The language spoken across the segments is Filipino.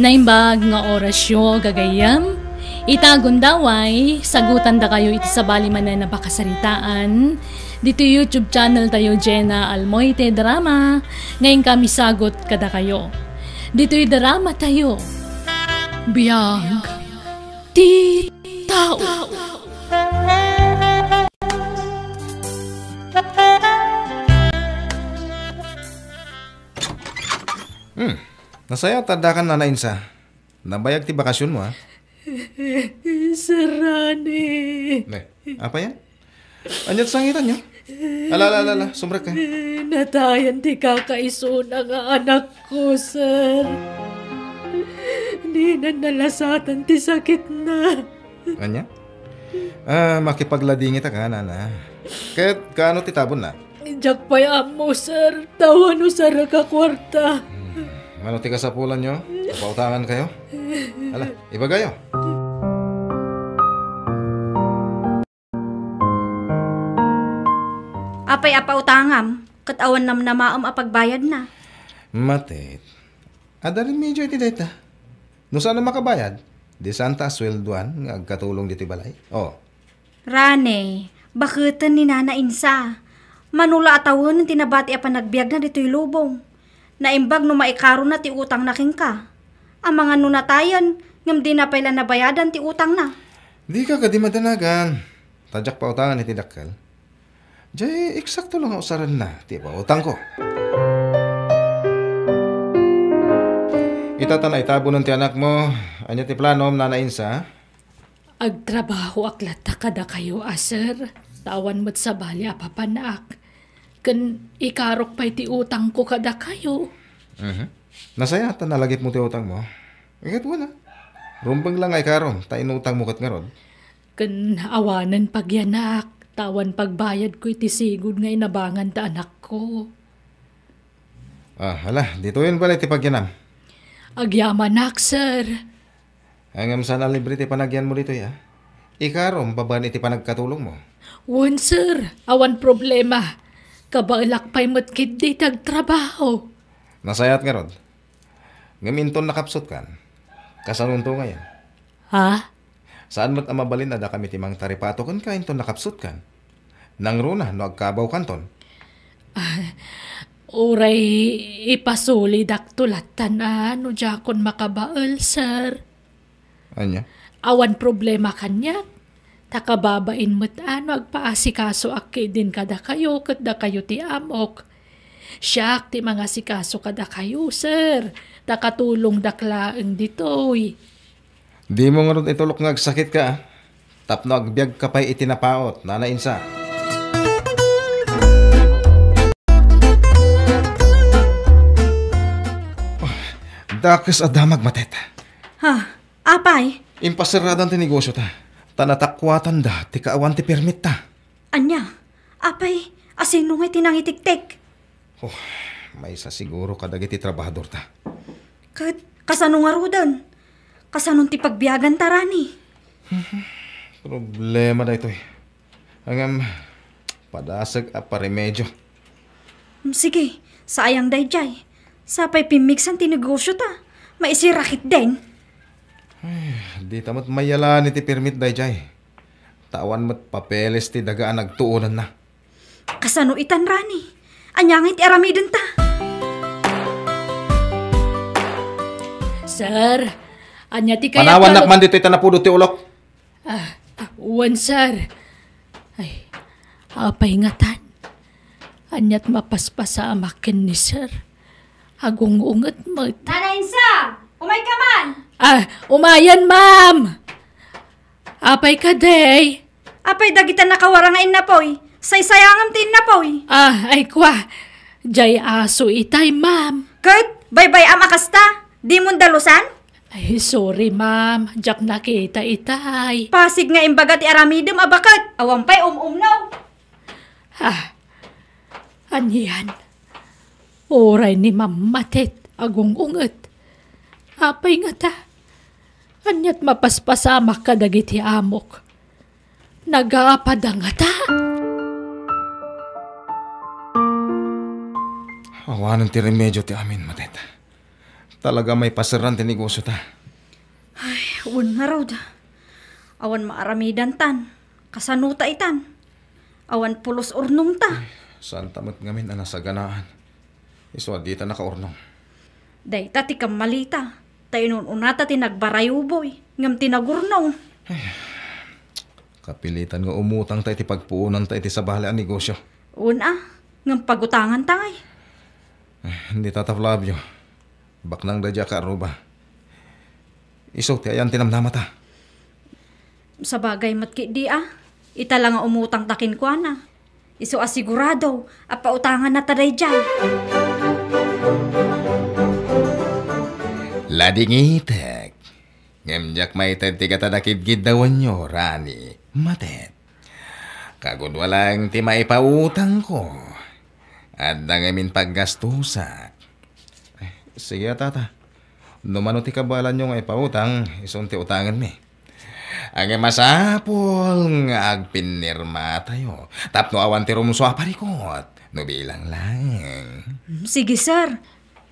Naimbag nga orasyo gagayam, itagundaway, sagutan da kayo iti sabali manen na bakasaritaan. Dito YouTube channel tayo Jenna Almoite Drama, ngayon kami sagot kada kayo. Dito'y drama tayo, biyag ti tao. Nasaya tadakan na nainsa. Nabayag ti bakasyon mo, ha? Sarane. Apa yan? Anyat sangitan nyo? Alala, sumrek ka. Natayan ti kakaiso na nga anak ko, sir. Di na nalasatan ti sakit na. Anya? Makipagladingit ka, nana. Kahit kaano ti tabon na? Diyak payam mo, sir. Tawan o sa kwarta. Ano ti kasapulan nyo? Pautangan kayo? Ala, iba kayo. Apay apautangam, katawan nam namaam apagbayad na. Matit, adarin medyo iti data. No sana makabayad, di santa swelduan nga agkatulong diti balay. Oh. Rane, bakutan ni Nana Insa. Manula atawon ng tinabati apa nagbiag na dito'y lubong. Naimbag no maikaro na ti utang na king ka. Ang mga nunatayan, ngam di na pala nabayadan ti utang na. Di ka kadi madanagan. Tadyak pa utangan iti dakkel. Jay, eksakto lang usaran na, ti pa utang ko. Itatan ay tabo ng ti anak mo. Anya ti plano, Nana Insa? Agtrabaho aklata kada kayo, sir. Tawan mo't sa bali apapanak. Kan ikarok pa iti utang ko kada kayo. Nasaya ta nalagip mo ti utang mo. Ikat wala. Rumbang lang ay karon, ta inutang mo kat ngaron. Kan awanan pagyanak, tawan pagbayad ko iti sigud nga inabangan ta anak ko. Hala, dito yun pala iti pagyanam. Agyamanak, sir. Hangam sana libre ti panagyan mo dito, ya. Ikaron, baban iti panagkatulong mo. Wan, sir. Awan problema. Kabalak pa'y matkid di tagtrabaho. Nasayat nga rod. Ngaminton nakapsot kan. Kasanunto ngayon. Ha? Saan mo't amabalin na da kami timang taripato kan kainton nakapsot kan? Nang runa no agkabaw kanton. Uray ipasuli daktulatan no jakon makabaal, sir. Anya? Awan problema kanya. Takababain mo't agpaasikaso aki din kada kayo kat da kayo ti amok. Siyak ti mga sikaso kada kayo, sir. Takatulong daklaang ditoy. Di mo nga ron itulok nga agsakit ka. Tapno agbyag ka pa'y itinapaot, Nana Insa. Dakas adamag matet. Ha? Apay? Impasiradan ti negosyo ta. Tanatakwatan da, ti kaawan ti permit ta. Anya? Apay? Asino ngay tinangitik-tik? May isa siguro kadagiti trabahador ta. Kasano nga rudan? Kasanon ti pagbiyagan tarani? Problema da ito eh. Hanggang padasag a paremedyo. Sige, sayang dayjay. Sapay pimiksan ti negosyo ta. Maisirakit din. Di tamat mayalan iti permit dayjay. Tawan mat papeles ti dagaan nagtuunan na. Kasano itan rani? Anyangay ti aramiden ta. Sir, anya ti kaya Panawan nakman dito itanapudo ti ulok. Wan, sir. Ay, apay ngatan. Anyat mapaspasa amakin ni sir. Agungungat mo. Nana Insa! Umay ka man! Umayan, ma'am! Apay ka, day. Apay dagitan nakawarangain na poy. Saysayangam tin na poy. Ay kwa. Jay aso itay, ma'am. Kurt, bye-bye amakasta. Di mo dalusan? Ay, sorry, ma'am. Jak nakita itay. Pasig nga imbaga ti aramidem abakat. Awampay umnaw. Anyan. Oray ni mamatet. Agungungat. Apay nga ta. Anyat mapaspasamak ka dagiti amok. Nagaapada nga ta. Awanan ti remedyo ti amin, matet. Talaga may pasiran ti negosyo ta. Uwan nga raw da. Awan maaramidan tan. Kasanuta itan. Awan pulos urnong ta. Saan tamot ngamin ana sa ganaan. Iswa di ta nakaurnong. Dayta ti kamalita. Tayo nun unata ti nagbarayuboy. Ngam tinagurnong. Kapilitan nga umutang tayo ti pagpuunan tayo ti sa bahala ang negosyo. Una, ngam pagutangan tay. Hindi tata Flavio. Baknang dadya ka aruba. Iso ti ayan tinamnama ta. Sa bagay matki di ita lang nga umutang takin ko na. Iso asigurado, apautangan na taday dyan. Ladingitek. Ngemjak may tenti ka tadakid-gid dawan nyo, Rani. Matet. Kagod walang ti maipautang ko. At nangamin paggastusak. Sige tata. Numano ti kabalan nyo nga ipautang, isong ti utangan mi. Ang masapol nga agpinirma tayo. Tapno awan ti rumso aparikot. No bilang lang. Sige sir.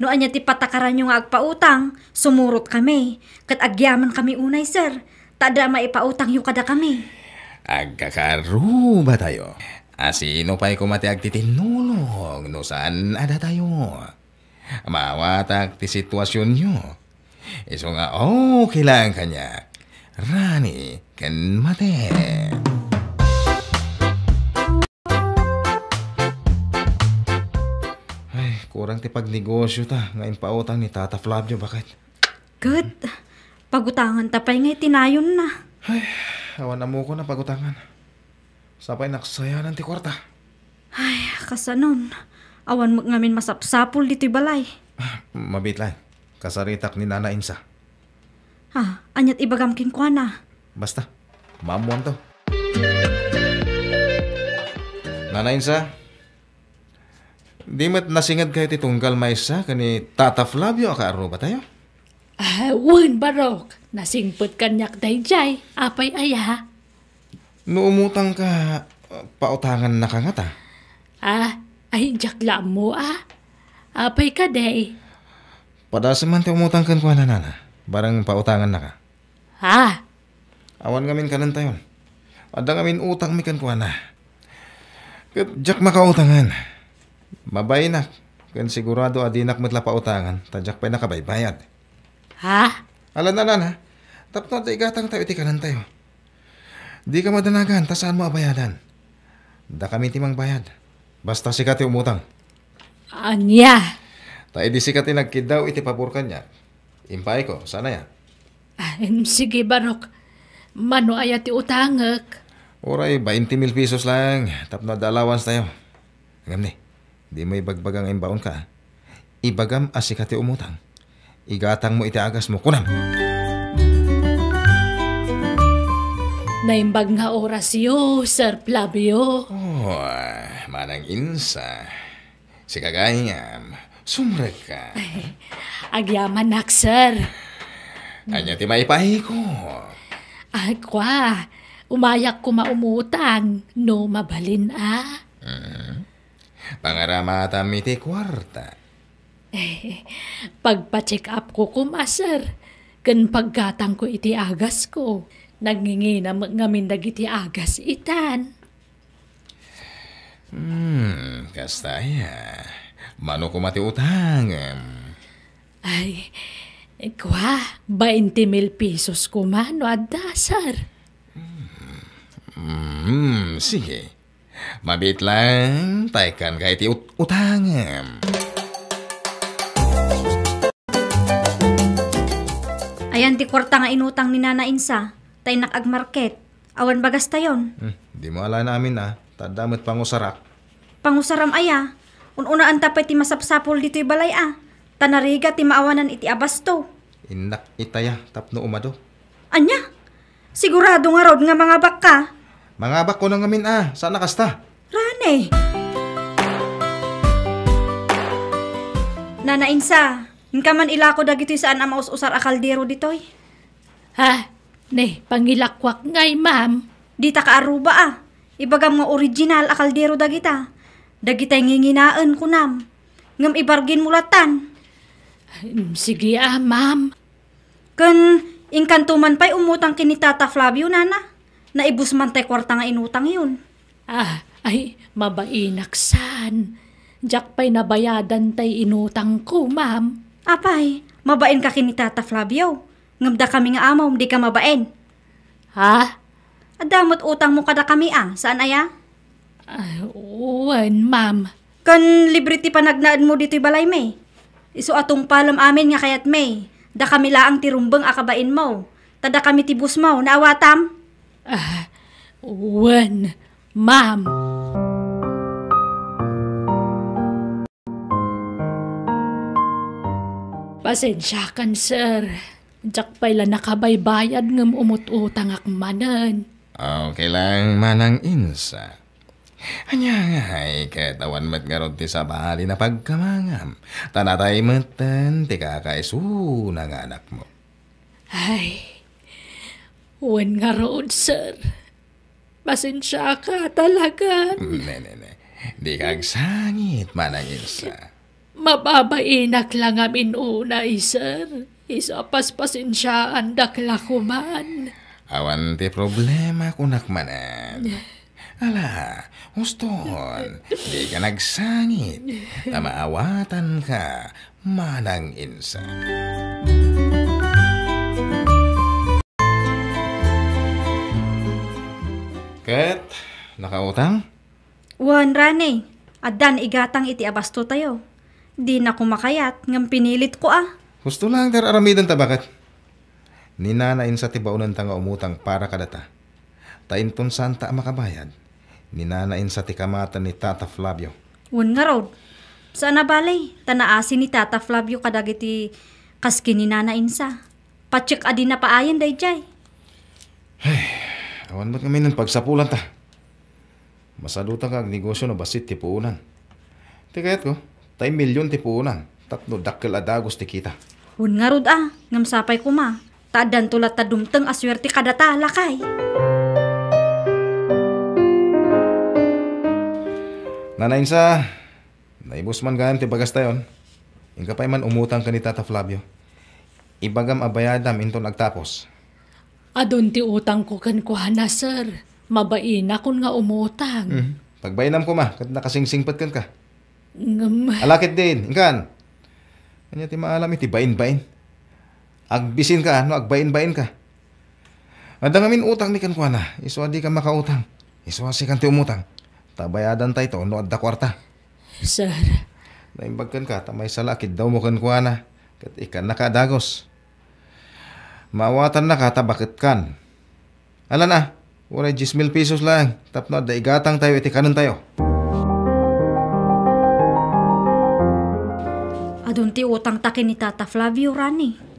No anya ti patakaran nyo nga agpautang, sumurot kami. Kat agyaman kami unay sir. Tada maipautang yung kada kami. Agkakaruba tayo. Asino pa'y kumati agtitinulong no saan ada tayo. Mawatak ti sitwasyon nyo. Iso nga okay lang kanya. Rani, kan mate. Ay, kurang ti pagnegosyo ta. Ngayon pautang ni Tata Flavio, bakit? Good. Pagutangan tapay ngay tinayon na. Ay, awan na mo ko na pagutangan. Sapay naksayanan ti kwarta. Ay, kasanon. Awan mo ngamin masapsapol dito'y balay. Mabit lang. Kasaritak ni Nana Insa. Anyat ibagam kin kwa na. Basta, mamuan to. Nana Insa, di mat nasingad kayo titunggal maysa kani Tata Flavio akaaro ba tayo? Wen barok, nasingput kanyak dayjay, apay aya. No umutang ka, pautangan na ka nga ta. Ay jakla mo apay ka day. Padasaman ti umutang kan kwa na nana, barang pautangan na ka. Awan ngamin kanan tayo. Ada ngamin utang mi kan kwa na. Kat jak makautangan. Mabay na, kan sigurado adinak matla pautangan, tadyak pa'y nakabaybayad. Alam na nana, tapno at igatang tayo iti kanan tayo. Di ka madanagan, ta saan mo abayadan? Da kami timang bayad. Basta sikat yung umutang. Anya? Ta edi sikat nagkidaw iti pabor kanya. Impay ko, sana yan. Sige barok, mano ayat ti utangak. Oray, 20,000 pesos lang. Tapno at allowance tayo. Ngam ni, di mo ibagbagang imbaon ka. Ibagam asikat yung umutang. Igatang mo iti agas mo, kunam. Naimbag nga orasyo, Sir Flavio. Manang Insa. Si kagayam, sumrek ka. Agyaman nak, sir. Anya ti maipahi ko. Umayak ko maumutang, no mabalin Pangaramata mi ti kwarta. Pagpa-check up ko kumasar, kan paggatang ko iti agas ko, nagngingina ngamin dagiti agas itan. Kastaya. Mano ko mati utang. 20,000 pesos ko man, no adasar. Sige. Mabit lang, taykan kahit utangam. Ayan ti kwarta nga inutang ni Nana Insa. Tay nakagmarket. Awan bagas tayon. Di mo ala namin tadamot pangusarak. Pangusaram aya. Ununaan tapay ti masapsapol dito'y balay Tanariga ti maawanan iti abasto. Inak itaya tapno umado. Anya? Sigurado nga rod nga mga baka. Mga bak ko na ngamin sana kasta? Rane. Nana Insa, hinka man ilako dagito'y saan ang maus-usar a kaldero dito'y. Pangilakwak ngay, ma'am. Di ta kaaruba Ibagam nga original a kaldero dagita. Dagitay nginginaan kunam. Ngam ibargin mulatan. Sige ma'am. Kan inkantuman pa'y umutang kini Tata Flavio, nana. Naibus man tay kwarta nga inutang yun. Ay, mabainaksan. Diyak pa'y nabayadan tay inutang ko, ma'am. Apay, mabain ka kini Tata Flavio. Ngamda kami nga amaw, di ka mabain. Ha? Adamot utang mo kada kami saan aya? Uwan, ma'am. Kan libriti pa nagnaan mo dito'y balay may. Isu atong palam amin nga kayat may. Da kami laang tirumbeng akabain mo. Tada kami tibus mo, naawatam? Uwan, ma'am. Pasensya kan, sir. Diyak pa'y la nakabaybayad ngam umut-utang akmanan. Okay lang manang insa. Anya ngay, katawan mat nga ron ti sa bali na pagkamangam. Tanatay matan, ti kakaisu ng anak mo. Ay, uwan nga roon, sir. Pasensya ka talaga. Ne. Di kagsangit manang insa. Mababainak lang amin unay, sir. Isa paspasensyaan dakla ko man. Awan ti problema kunak manan. Ala, uston, di ka nagsangit. Tamaawatan ka, manang insa. Ket, nakautang? Wan, Rane. Adan igatang iti abasto tayo. Di na kumakayat, ngam pinilit ko Gusto lang ter aramidan tabakat. Ninanain sa tibaunan tanga umutang para kadata. Tainton santa makabayad. Ninanain sa tikamatan ni Tata Flavio. Wan nga rod. Saan na balay? Tanaasin ni Tata Flavio kadagiti kaski ni Nana Insa. Patsik adi na paayan day jay. Awan ba't kami ng pagsapulan ta? Masalutan kag negosyo na basit tipuunan. Tikayat ko, tay milyon tipuunan. Tatlo dakkel adagos ti kita. Wan nga rod ngam sapay ko ma. Taadan tulat ta dumteng aswerte kadata lakay. Nanain sa, naibus man gaan ti bagas tayon. Ingka pa'y man umutang ka ni Tata Flavio. Ibagam abayadam inton agtapos. Adun ti utang ko kan kuhana, sir. Mabaina kun nga umutang. Pagbainam ko ma, kat nakasingsingpat kan ka. Ngam, Alakit din, ingkan. Kanya ti maalam iti bain-bain. Agbisin ka, no agbain-bain ka. Adang amin utang ni kan kuhana, iswa di ka makautang. Iswa si kan ti umutang. Tabayadan tayo to, no adda kwarta. sir. Naimbag kan ka, tamay salakid daw mo kan kuhana. Kat ikan nakadagos. Maawatan na ka, tabakit kan. Ala na, walay 10,000 pesos lang. Tapno, daigatang tayo, iti kanon tayo. Adun ti utang takin ni Tata Flavio, Rani.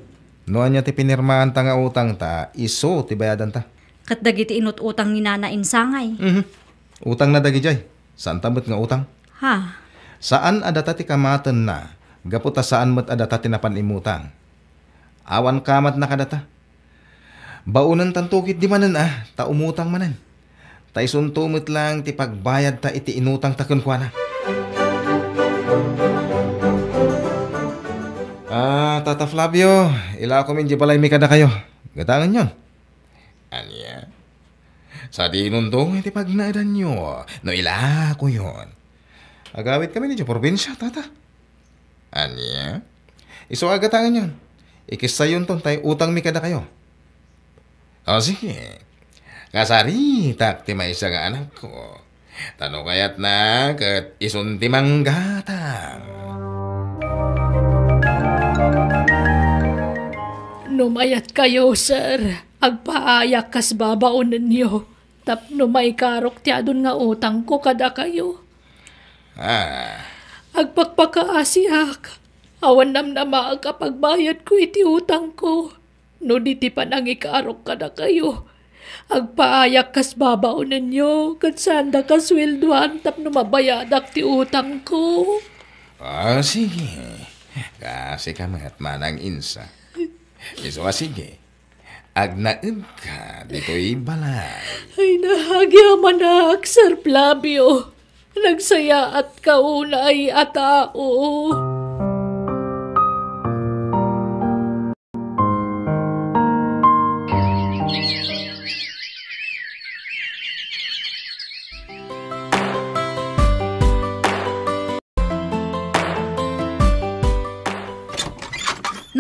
Noan niya ti pinirmaan ta nga utang ta, iso ti bayadan ta. Kat dagiti inut-utang ni Nana Insangay. Utang na dagi jay. Saan tamot nga utang? Ha? Saan adata ti kamaten na, gaputa saan mo't adata ti napanimutang. Awan kamat na kadata. Baunan tantukit di manan ta umutang manan. Ta isuntumot lang ti pagbayad ta iti inutang ta kunkwana. Tata Flavio, ila ko min di balay mi kada kayo. Gatangan yon. Anya? Sa di inuntong iti pagnaadan nyo. No ila ko yon. Agawit kami ni probinsya, tata. Anya? Iso agatangan yon. Ikisa yun ton tayo utang mi kada kayo. O sige. Kasari, takti may isa nga anak ko. Tano kayat na kat isunti manggatang. Numayat kayo, sir. Agpaayak kas babaon ninyo. Tapno may karok ti adun nga utang ko kada kayo. Agpagpakaasiyak. Awan namnama ang kapagbayad ko iti utang ko. No di ti panang ikarok kada kayo. Agpaayak kas babaon ninyo. Katsanda kas wilduan tapno mabayadak ti utang ko. Sige. Kasi kamat manang insa. Iso sige. Agnaid ka, dito'y balay. Ay nahagya manak, Sir Flavio. Nagsaya at kaunay at tao.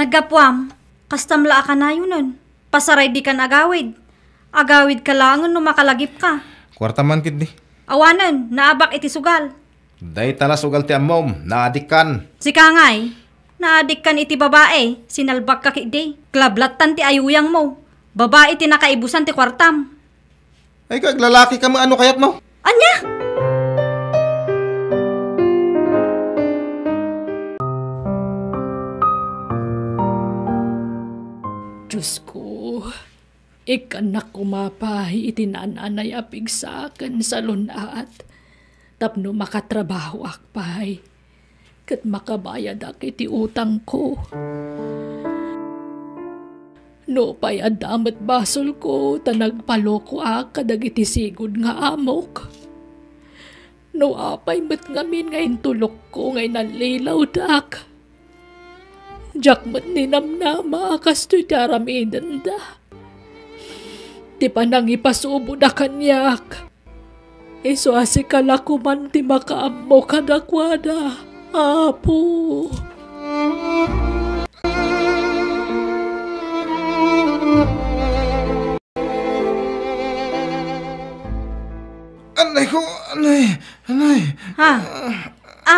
Nagapwam, kastamla ka na yun nun. Pasaray di kan agawid. Agawid ka langon no makalagip ka. Kwarta man kid di. Awanan, naabak iti sugal. Day tala sugal ti amom, naadikan. Si Kangay, naadik kan iti babae, sinalbak ka kidi. Klablatan ti ayuyang mo. Babae ti nakaibusan ti kwartam. Ay kag lalaki ka ano kayat mo? Anya? Diyos ko, ikanak kumapahi itinananay apig sa akin sa lunat. Tapno makatrabaho akpay. Kat makabayad ak iti utang ko. No pay adamat basol ko, tanagpaloko ak kadag iti sigod nga amok. No apay met ngamin ngayon tulok ko ngay nanlilaw dak. Jak met ninamnama akas to'y taramidan da. Di pa nang ipasubo da kanyak. Iso asikala ko man ti makaammo kadakwada. Apo. Anay ko, anay. Ha?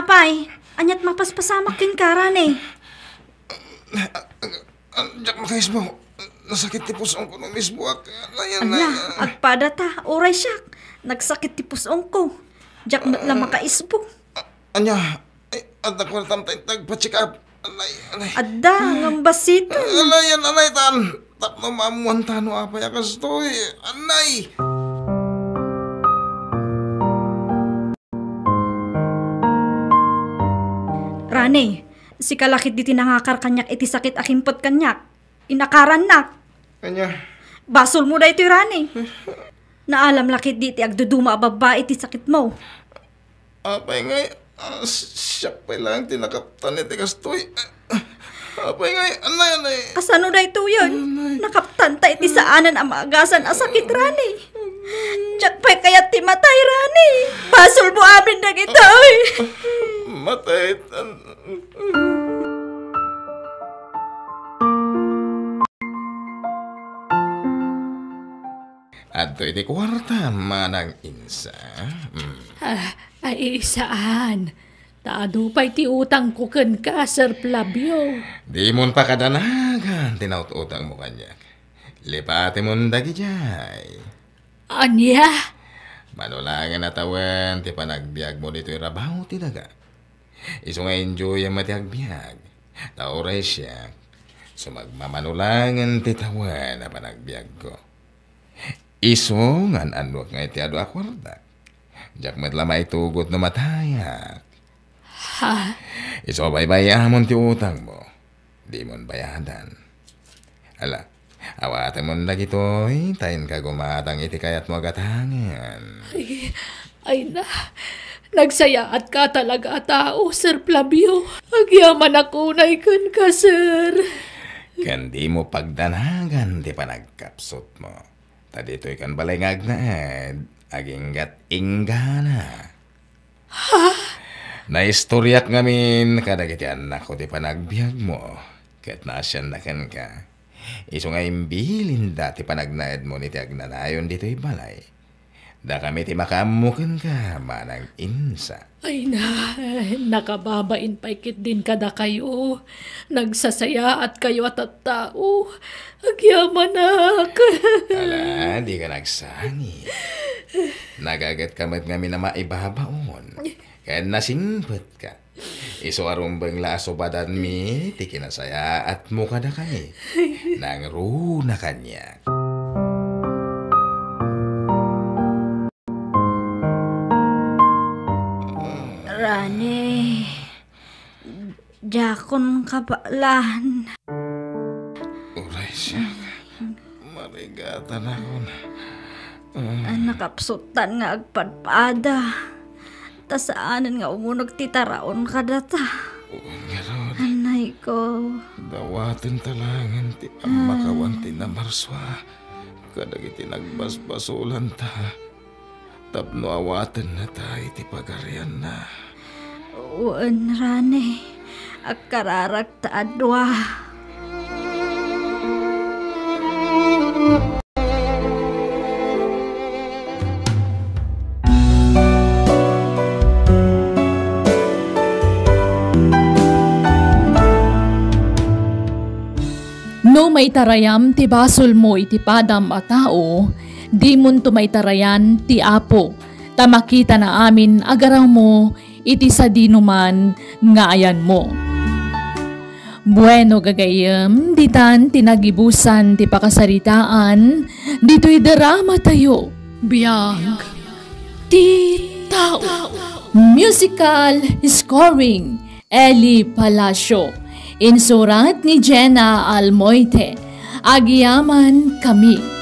Apay, anyat mapaspasamak kin karan eh. Andiyak makais mo. Nasakit ti pusong ko nung mismo. Anya, agpada ta, oray siya. Nagsakit ti pusong ko. Diyak matla makaisbo. Anya, ay, adak ko na tamtay tagpa-check up. Anay. Adda, ngambasito. Anay, tan. Tapno maamuan tano apay akas to eh. Anay. Rane, si kalakit di tinangakar kanyak iti sakit akimpot kanyak. Inakaran nak. Anya. Basol mo da ito Rane. Naalam lakit di ti agduduma ababa iti sakit mo. Apay ngay, siyak pa lang tinakaptan iti kastoy. Apay ngay, anay. Kasano da ito yun? Nakaptan ta iti saanan ang maagasan ang sakit Rane. Diyak pa'y kaya ti matay Rane. Basol mo amin na ito eh. Matay. Ato iti kwarta manang insa. Ay, saan? Taado pa'y ti utang ko ken ka, Sir Flavio. Di mon pa kadanagan, tinaut-utang mo kanyak. Lipati mon dagi jay. Anya? Manulangan natawan, ti panagbiag mo dito yung rabaw ti daga. Iso nga enjoy ang matiagbiag. Tauray siya. So magmamanulangan ti tawan na panagbiag ko. Iso nga anwak nga iti ado akwardak. Diyak matlamay tugot na matayak. Ha? Iso baybayamon ti utang mo. Di mon bayadan. Ala, awatan mo na gito'y, tayin ka gumatang iti kayat mo agatangan. Ay na, nagsayaat ka talaga tao, Sir Flavio. Agyaman ako na ikon ka, sir. Kandi mo pagdanagan, di pa nagkapsot mo. Tadito'y kan balay ngagnaed, aginggat ingana. Ha? Naistoryak ngamin, kadagiti anak ko di pa nagbiag mo. Kat nasyan na kan ka. Iso nga imbilin dati panagnaed mo ni ti agnanayon dito'y balay. Da kami ti makamukin ka, manang insa. Ay na, nakababain paikit din kada kayo. Nagsasaya at kayo at tao. Agyamanak. Ala, di ka nagsangi. Nagagat kamat ngami na maibabaon. Kaya nasingpet ka. Iso arumbang laso badan mi, ti kinasaya at mukha na kami. Nang runa kanya. Rane, jakon kabalan. Uray siya. Marigatan ako na. Nakapsutan nga agpadpada. Tasaanan nga umunog titaraon kadata. Garon, Anay ko. dawatin talangan ti makawan ti na marswa. Kadagiti nagbasbasulan ta. Tapno awatan na tayo ti pagarian na. Uwan, Rane. Agkararak ta adwa. maitarayam ti basol mo iti padam a tao, di mon tumaitarayan ti Apo, ta makita na amin agaraw mo iti sadinuman nga ayan mo. Bueno gagayem, ditan tinagibusan ti pakasaritaan, dito'y drama tayo, biyag ti tao. Musical scoring, Eli Palacio. Insurat ni Jenna Almoite. Agyaman kami.